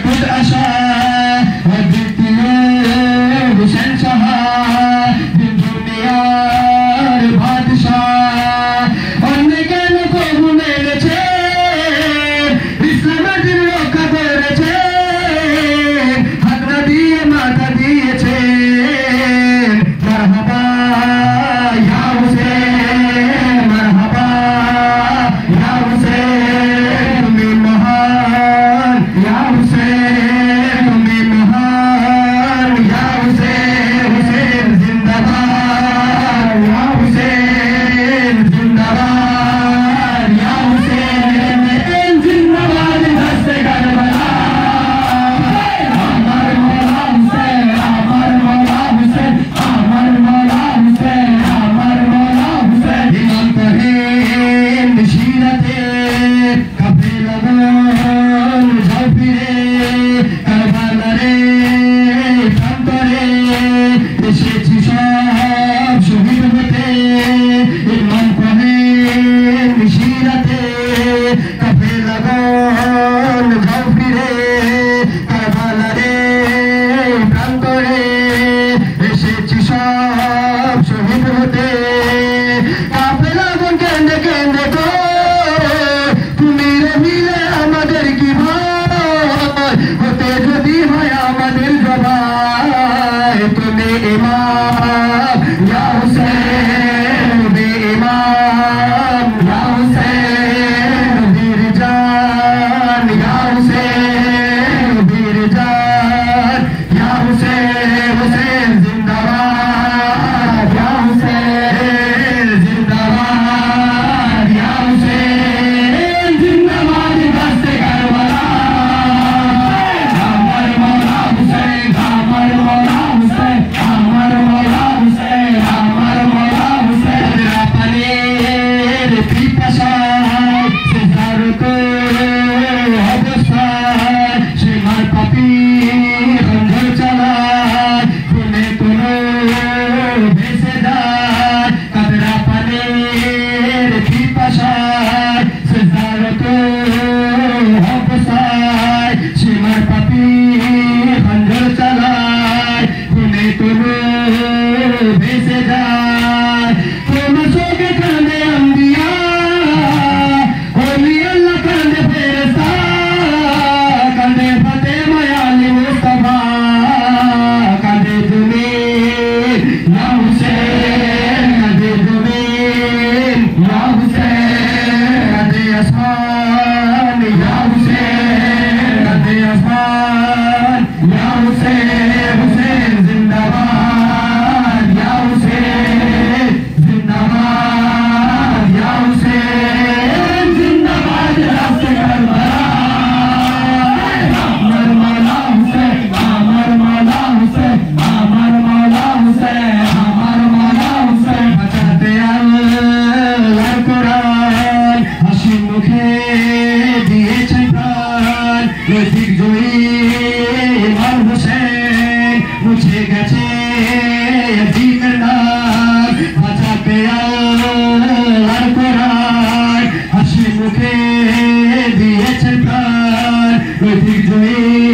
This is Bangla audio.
खुद आशा अद्वितीय हुसैन शाह दुनियार बादशाह अन्य কেন কবু মেরেছে ইসলামের দিন রক্ষা করেছে হাতরা দিয়ে মাথা দিয়েছে মারহাবা ইয়া হুসেন মারহাবা ইয়া হুসেন তুমি মহান ইয়া হুসেন তুমি মহান ইয়া হুসেন হুসেন জিন্দাবাদ ইয়া হুসেন জিন্দাবাদ ইয়া হুসেন জিন্দাবাদ দস্তে কারবালা আমার মওলা হুসেন আমার মওলা হুসেন আমার মওলা হুসেন আমার মওলা হুসেন ইমাম তাহের নিশিরাতে কাঁপে লগন যাও ফিরে কারবালারে প্রান্তরে এসেছি সব শহীদ হতে ইমাম তাহের নিশিরাতে কাঁপে লগন যাও ফিরে কারবালারে প্রান্তরে এসেছি সব শহীদ হতে কাঁপে লগন কেন্দ্রে কেন্দ্রে গো তুমি রহিলে আমাদের কি ভয় হতে যদি হয় আমাদের জবাই তুমি ইমাম ইয়া হুসেন তুমি ইমাম ইয়া হুসেন বীর জান ইয়া হুসেন বীর জান ইয়া হুসেন হুসেন জিন্দাবাদ ইয়া হুসেন জিন্দাবাদ ইয়া হুসেন জিন্দাবাদ দস্তে কারবালা আমার মওলা হুসেন আমার মওলা হুসেন আমার মওলা হুসেন আমার মওলা হুসেন পানির পিপাসায় সে ঝাড়ত অবস্থায় সে মার পাপি খঞ্জর চালায় খুনে কোনো ভেসে যায় কাতরা পানির পিপাসায় সে ঝাড়ত অবস্থায় সে মার পাপি খঞ্জর চালায় খুনে কোনো ভেসে যায় তোমার সঙ্গে কাঁদে আম্বিয়া ওলি আল্লাহ কাঁদে ফেরেশতা কাঁদে ফাতেমা আলী মুস্তাফা কাঁদে তুমি ইয়া হুসেন কাঁদে তুমি ইয়া হুসেন কাঁদে আসমান ইয়া হুসেন কাঁদে আসমান ইয়া হুসেন হুসেন জিন্দাবাদ ইয়া হুসেন জিন্দাবাদ ইয়া হুসেন জিন্দাবাদ রাস্তে কারবালা আমার মওলা হুসেন আমার মওলা হুসেন আমার মওলা হুসেন আমার মওলা হুসেন বাঁচাতে আল্লাহর কোরআন হাসি মুখে দিয়েছে প্রাণ নৈতিক জয়ী ইমাম হুসেন মুছে গেছে জীবনের নাম বাঁচাতে আল্লাহর কোরআন হাসি মুখে দিয়েছে প্রাণ নৈতিক জয়ী